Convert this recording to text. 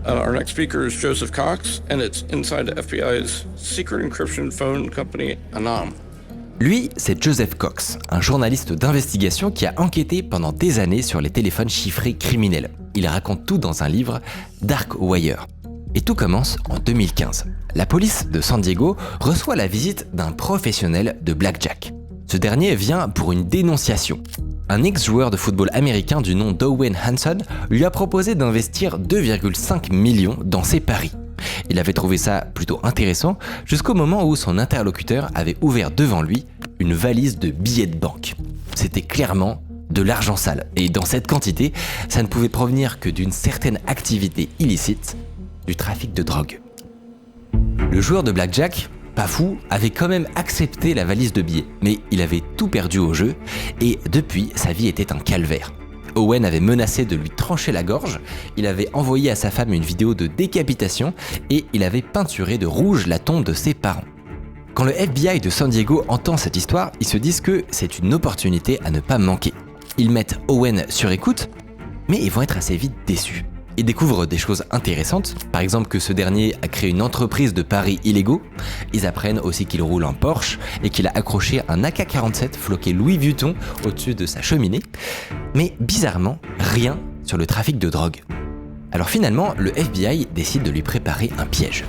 Our next speaker is Joseph Cox, and it's inside the FBI's secret encryption phone company, Anam. Lui, c'est Joseph Cox, un journaliste d'investigation qui a enquêté pendant des années sur les téléphones chiffrés criminels. Il raconte tout dans un livre, Dark Wire. Et tout commence en 2015. La police de San Diego reçoit la visite d'un professionnel de blackjack. Ce dernier vient pour une dénonciation. Un ex-joueur de football américain du nom d'Owen Hanson lui a proposé d'investir 2,5 millions dans ses paris. Il avait trouvé ça plutôt intéressant jusqu'au moment où son interlocuteur avait ouvert devant lui une valise de billets de banque. C'était clairement de l'argent sale, et dans cette quantité, ça ne pouvait provenir que d'une certaine activité illicite, du trafic de drogue. Le joueur de blackjack, pas fou, avait quand même accepté la valise de billets, mais il avait tout perdu au jeu, et depuis, sa vie était un calvaire. Owen avait menacé de lui trancher la gorge, il avait envoyé à sa femme une vidéo de décapitation, et il avait peinturé de rouge la tombe de ses parents. Quand le FBI de San Diego entend cette histoire, ils se disent que c'est une opportunité à ne pas manquer. Ils mettent Owen sur écoute, mais ils vont être assez vite déçus. Ils découvrent des choses intéressantes, par exemple que ce dernier a créé une entreprise de paris illégaux. Ils apprennent aussi qu'il roule en Porsche et qu'il a accroché un AK-47 floqué Louis Vuitton au-dessus de sa cheminée. Mais bizarrement, rien sur le trafic de drogue. Alors finalement, le FBI décide de lui préparer un piège.